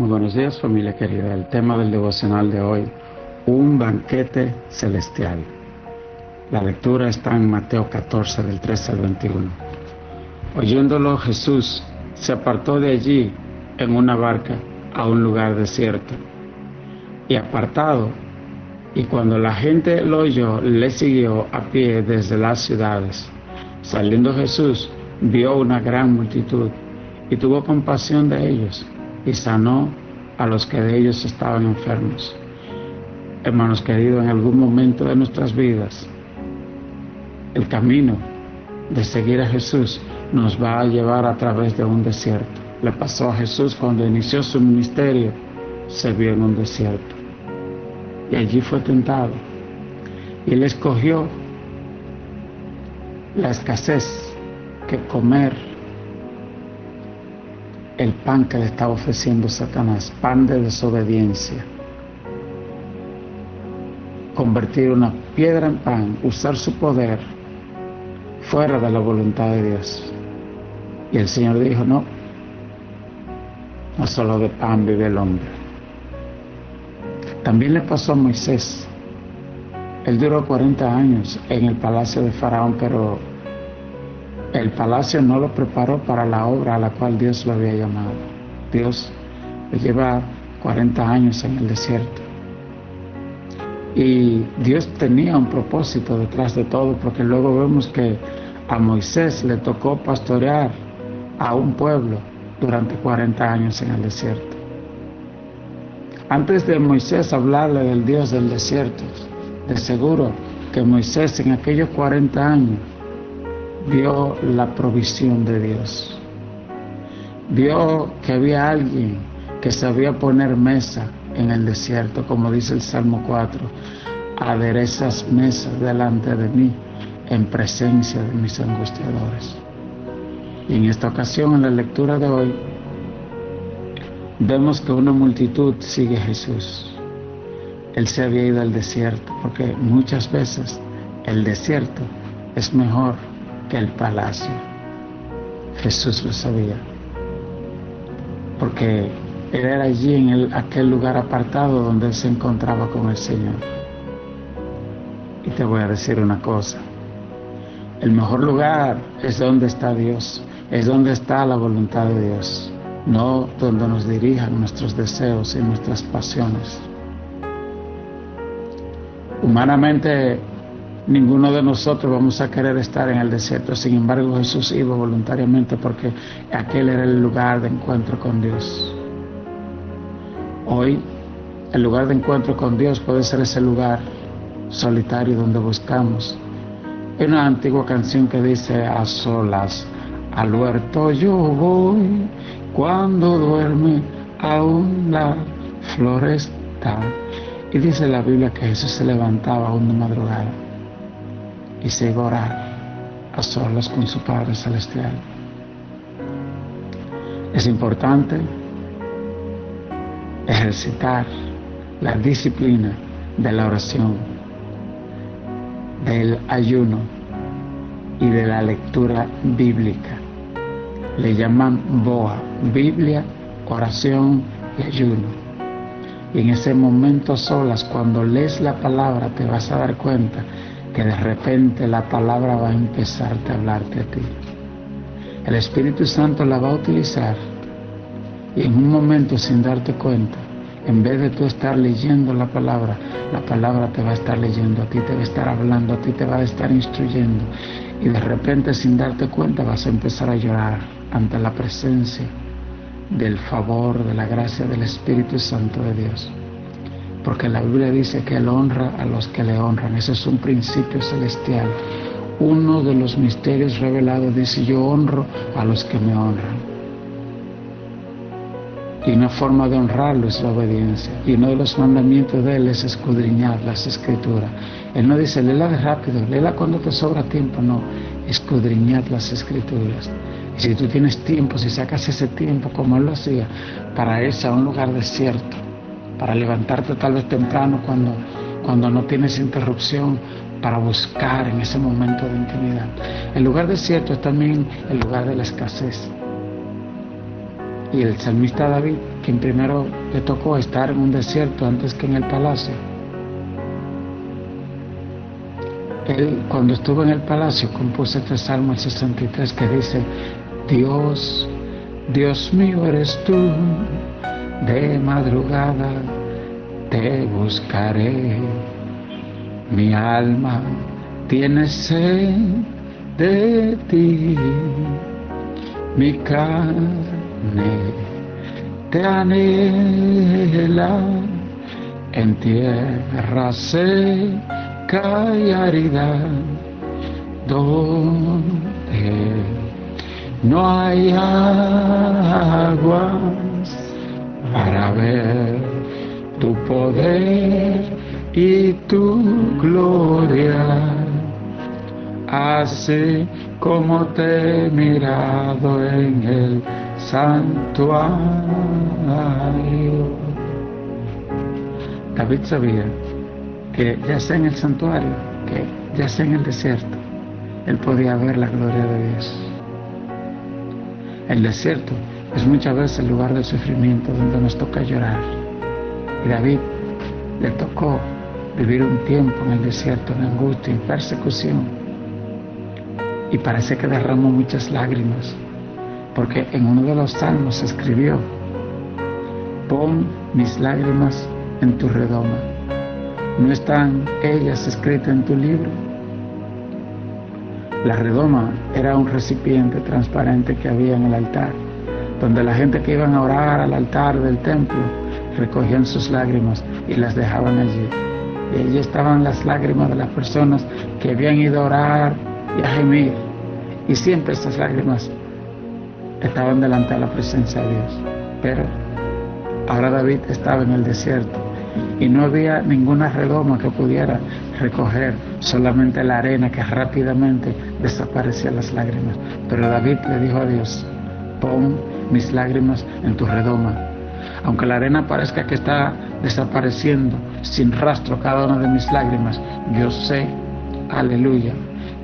Muy buenos días, familia querida. El tema del devocional de hoy, un banquete celestial. La lectura está en Mateo 14, del 13 al 21. Oyéndolo, Jesús se apartó de allí en una barca a un lugar desierto y apartado, y cuando la gente lo oyó, le siguió a pie desde las ciudades. Saliendo Jesús, vio una gran multitud y tuvo compasión de ellos y sanó a los que de ellos estaban enfermos. Hermanos queridos, en algún momento de nuestras vidas, el camino de seguir a Jesús nos va a llevar a través de un desierto. Le pasó a Jesús cuando inició su ministerio, se vio en un desierto y allí fue tentado. Y él escogió la escasez que comer el pan que le estaba ofreciendo Satanás, pan de desobediencia. Convertir una piedra en pan, usar su poder fuera de la voluntad de Dios. Y el Señor dijo, no solo de pan vive el hombre. También le pasó a Moisés. Él duró 40 años en el palacio de Faraón, pero el palacio no lo preparó para la obra a la cual Dios lo había llamado. Dios le lleva 40 años en el desierto. Y Dios tenía un propósito detrás de todo, porque luego vemos que a Moisés le tocó pastorear a un pueblo durante 40 años en el desierto. Antes de Moisés hablarle del Dios del desierto, de seguro que Moisés en aquellos 40 años vio la provisión de Dios. Vio que había alguien que sabía poner mesa en el desierto, como dice el Salmo 4, aderezas mesas delante de mí en presencia de mis angustiadores. Y en esta ocasión, en la lectura de hoy, vemos que una multitud sigue a Jesús. Él se había ido al desierto, porque muchas veces el desierto es mejor que el palacio. Jesús lo sabía, porque él era allí en aquel lugar apartado donde él se encontraba con el Señor. Y te voy a decir una cosa, el mejor lugar es donde está Dios, es donde está la voluntad de Dios, no donde nos dirijan nuestros deseos y nuestras pasiones. Humanamente, ninguno de nosotros vamos a querer estar en el desierto. Sin embargo, Jesús iba voluntariamente porque aquel era el lugar de encuentro con Dios. Hoy, el lugar de encuentro con Dios puede ser ese lugar solitario donde buscamos. Hay una antigua canción que dice, a solas al huerto yo voy, cuando duerme aún la flor está. Y dice la Biblia que Jesús se levantaba aún de madrugada y se iba a orar a solas con su Padre Celestial. Es importante ejercitar la disciplina de la oración, del ayuno y de la lectura bíblica. Le llaman BOA, Biblia, oración y ayuno. Y en ese momento solas, cuando lees la palabra, te vas a dar cuenta que de repente la palabra va a empezarte a hablarte a ti. El Espíritu Santo la va a utilizar y en un momento, sin darte cuenta, en vez de tú estar leyendo la palabra te va a estar leyendo a ti, te va a estar hablando a ti, te va a estar instruyendo. Y de repente, sin darte cuenta, vas a empezar a llorar ante la presencia del favor, de la gracia del Espíritu Santo de Dios. Porque la Biblia dice que Él honra a los que le honran. Eso es un principio celestial. Uno de los misterios revelados dice, yo honro a los que me honran. Y una forma de honrarlo es la obediencia. Y uno de los mandamientos de Él es escudriñar las Escrituras. Él no dice, léela de rápido, léela cuando te sobra tiempo. No, escudriñar las Escrituras. Y si tú tienes tiempo, si sacas ese tiempo como Él lo hacía, para irse a un lugar desierto, para levantarte tal vez temprano cuando no tienes interrupción, para buscar en ese momento de intimidad. El lugar desierto es también el lugar de la escasez. Y el salmista David, quien primero le tocó estar en un desierto antes que en el palacio, él cuando estuvo en el palacio compuso este Salmo el 63 que dice: Dios, Dios mío eres tú, de madrugada te buscaré, mi alma tiene sed de ti, mi carne te anhela, en tierra seca y árida, donde no hay aguas, para ver tu poder y tu gloria, así como te he mirado en el santuario. David sabía que ya sea en el santuario, que ya sea en el desierto, él podía ver la gloria de Dios. El desierto es muchas veces el lugar del sufrimiento donde nos toca llorar. Y David le tocó vivir un tiempo en el desierto, en angustia, en persecución. Y parece que derramó muchas lágrimas, porque en uno de los salmos escribió: pon mis lágrimas en tu redoma. ¿No están ellas escritas en tu libro? La redoma era un recipiente transparente que había en el altar, donde la gente que iban a orar al altar del templo recogían sus lágrimas y las dejaban allí. Y allí estaban las lágrimas de las personas que habían ido a orar y a gemir. Y siempre estas lágrimas estaban delante de la presencia de Dios. Pero ahora David estaba en el desierto y no había ninguna redoma que pudiera recoger, solamente la arena que rápidamente desaparecía las lágrimas. Pero David le dijo a Dios: pon mis lágrimas en tu redoma. Aunque la arena parezca que está desapareciendo sin rastro cada una de mis lágrimas, yo sé, aleluya,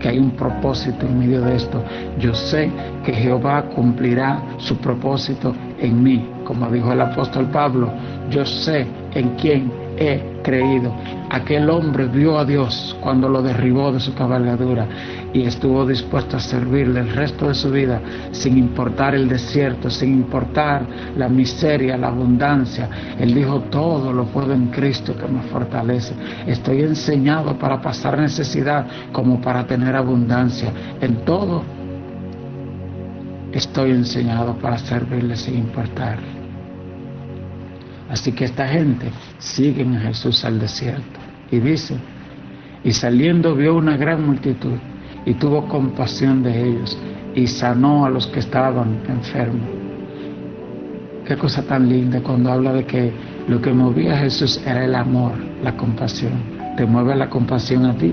que hay un propósito en medio de esto. Yo sé que Jehová cumplirá su propósito en mí. Como dijo el apóstol Pablo, yo sé en quién he creído. Aquel hombre vio a Dios cuando lo derribó de su cabalgadura y estuvo dispuesto a servirle el resto de su vida, sin importar el desierto, sin importar la miseria, la abundancia. Él dijo: todo lo puedo en Cristo que me fortalece. Estoy enseñado para pasar necesidad como para tener abundancia. En todo estoy enseñado para servirle sin importar. Así que esta gente sigue a Jesús al desierto. Y dice: y saliendo vio una gran multitud, y tuvo compasión de ellos, y sanó a los que estaban enfermos. Qué cosa tan linda cuando habla de que lo que movía a Jesús era el amor, la compasión. ¿Te mueve la compasión a ti?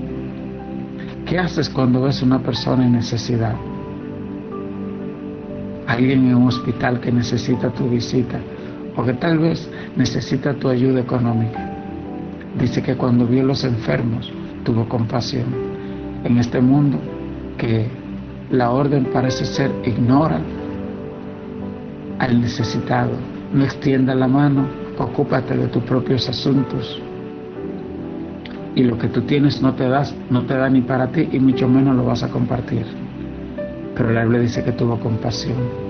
¿Qué haces cuando ves una persona en necesidad? Alguien en un hospital que necesita tu visita, o que tal vez necesita tu ayuda económica. Dice que cuando vio a los enfermos, tuvo compasión. En este mundo que la orden parece ser: ignora al necesitado, no extienda la mano, ocúpate de tus propios asuntos. Y lo que tú tienes no te da ni para ti, y mucho menos lo vas a compartir. Pero la Biblia dice que tuvo compasión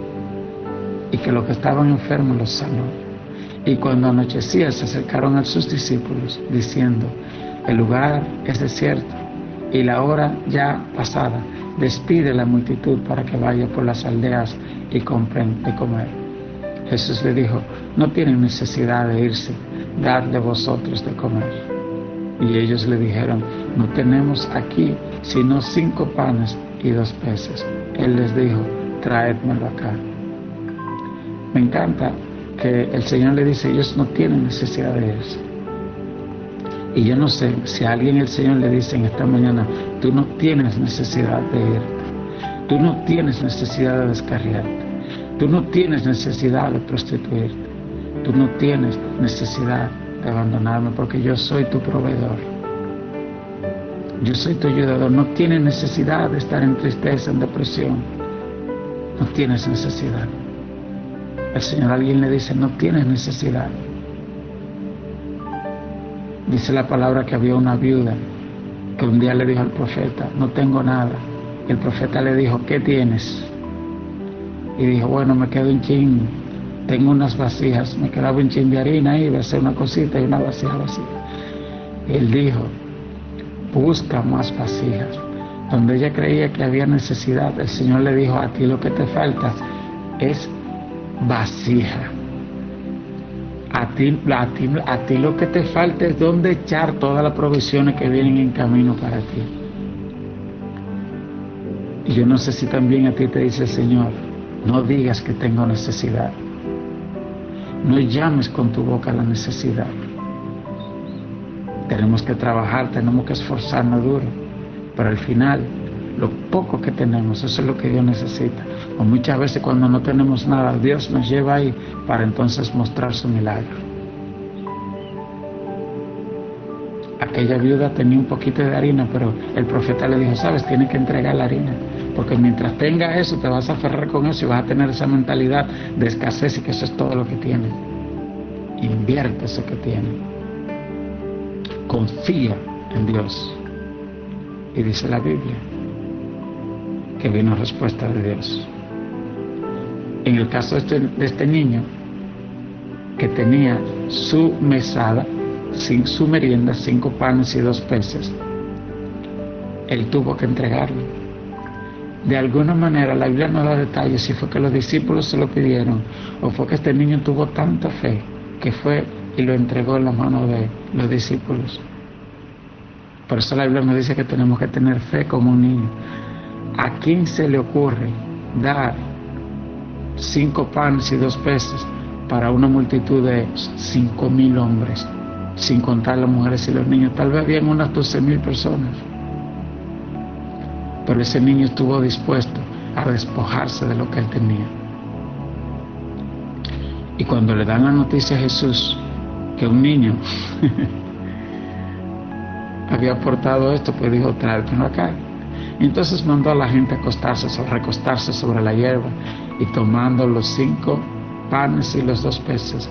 y que los que estaban enfermos los sanó. Y cuando anochecía se acercaron a sus discípulos diciendo: el lugar es desierto y la hora ya pasada, despide la multitud para que vaya por las aldeas y compren de comer. Jesús le dijo: no tienen necesidad de irse, dadle vosotros de comer. Y ellos le dijeron: no tenemos aquí sino 5 panes y 2 peces. Él les dijo: traédmelo acá. Me encanta que el Señor le dice: ellos no tienen necesidad de irse. Y yo no sé si a alguien el Señor le dice en esta mañana: tú no tienes necesidad de irte, tú no tienes necesidad de descarriarte, tú no tienes necesidad de prostituirte, tú no tienes necesidad de abandonarme, porque yo soy tu proveedor, yo soy tu ayudador. No tienes necesidad de estar en tristeza, en depresión, no tienes necesidad. El Señor a alguien le dice, no tienes necesidad. Dice la palabra que había una viuda que un día le dijo al profeta, no tengo nada. Y el profeta le dijo, ¿qué tienes? Y dijo, bueno, me quedo un chin, tengo unas vasijas, me quedaba un chin de harina y voy a hacer una cosita y una vasija vacía. Y él dijo, busca más vasijas. Donde ella creía que había necesidad, el Señor le dijo, a ti lo que te falta es vasija. A ti lo que te falta es donde echar todas las provisiones que vienen en camino para ti. Y yo no sé si también a ti te dice el Señor, no digas que tengo necesidad. No llames con tu boca la necesidad. Tenemos que trabajar, tenemos que esforzarnos duro, pero al final, lo poco que tenemos, eso es lo que Dios necesita. O muchas veces cuando no tenemos nada, Dios nos lleva ahí para entonces mostrar su milagro. Aquella viuda tenía un poquito de harina, pero el profeta le dijo, sabes, tienes que entregar la harina, porque mientras tengas eso, te vas a aferrar con eso y vas a tener esa mentalidad de escasez y que eso es todo lo que tienes. Invierte eso que tienes. Confía en Dios. Y dice la Biblia que vino respuesta de Dios. En el caso de este niño, que tenía su mesada, sin su merienda, 5 panes y 2 peces, él tuvo que entregarlo. De alguna manera, la Biblia no da detalles si fue que los discípulos se lo pidieron o fue que este niño tuvo tanta fe que fue y lo entregó en la mano de los discípulos. Por eso la Biblia nos dice que tenemos que tener fe como un niño. ¿A quién se le ocurre dar 5 panes y 2 peces para una multitud de 5,000 hombres, sin contar las mujeres y los niños? Tal vez habían unas 12,000 personas. Pero ese niño estuvo dispuesto a despojarse de lo que él tenía. Y cuando le dan la noticia a Jesús que un niño había aportado esto, pues dijo, tráetelo acá. Y entonces mandó a la gente a recostarse sobre la hierba, y tomando los 5 panes y los 2 peces,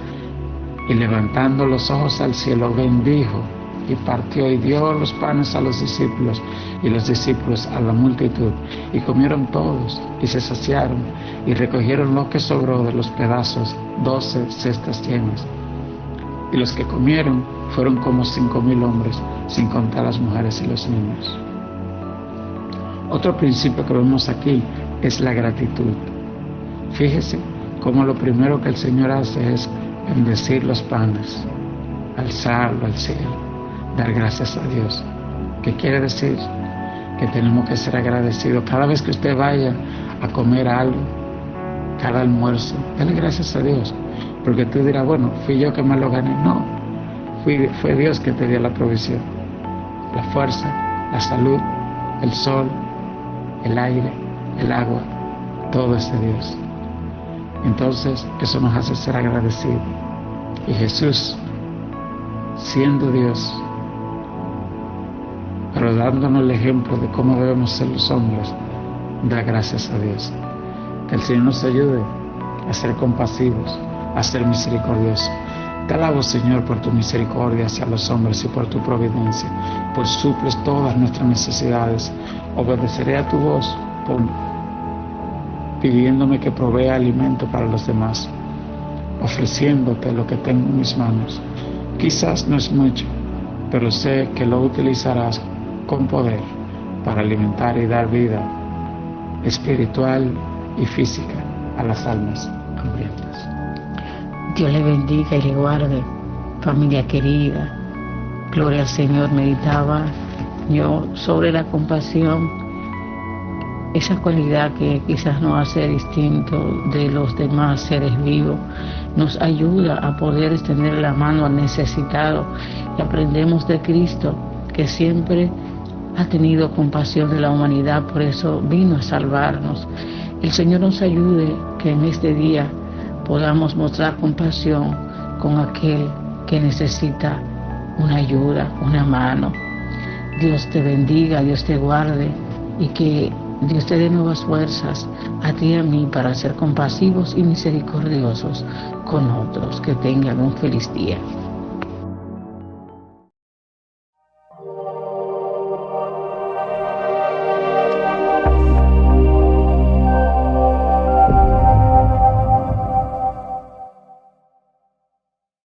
y levantando los ojos al cielo, bendijo y partió y dio los panes a los discípulos y los discípulos a la multitud, y comieron todos y se saciaron y recogieron lo que sobró de los pedazos, 12 cestas llenas. Y los que comieron fueron como 5,000 hombres, sin contar las mujeres y los niños. Otro principio que vemos aquí es la gratitud. Fíjese cómo lo primero que el Señor hace es bendecir los panes, alzarlo al cielo, dar gracias a Dios. ¿Qué quiere decir? Que tenemos que ser agradecidos. Cada vez que usted vaya a comer algo, cada almuerzo, dale gracias a Dios. Porque tú dirás, bueno, fui yo que me lo gané. No, fue Dios que te dio la provisión, la fuerza, la salud, el sol, el aire, el agua, todo es de Dios. Entonces eso nos hace ser agradecidos. Y Jesús, siendo Dios, pero dándonos el ejemplo de cómo debemos ser los hombres, da gracias a Dios. Que el Señor nos ayude a ser compasivos, a ser misericordiosos. Te alabo, Señor, por tu misericordia hacia los hombres y por tu providencia, pues suples todas nuestras necesidades. Obedeceré a tu voz, pidiéndome que provea alimento para los demás, ofreciéndote lo que tengo en mis manos. Quizás no es mucho, pero sé que lo utilizarás con poder para alimentar y dar vida espiritual y física a las almas hambrientas. Dios le bendiga y le guarde, familia querida. Gloria al Señor. Meditaba yo sobre la compasión, esa cualidad que quizás nos hace distinto de los demás seres vivos. Nos ayuda a poder extender la mano al necesitado, y aprendemos de Cristo, que siempre ha tenido compasión de la humanidad, por eso vino a salvarnos. El Señor nos ayude que en este día podamos mostrar compasión con aquel que necesita una ayuda, una mano. Dios te bendiga, Dios te guarde, y que Dios te dé nuevas fuerzas a ti y a mí para ser compasivos y misericordiosos con otros. Que tengan un feliz día.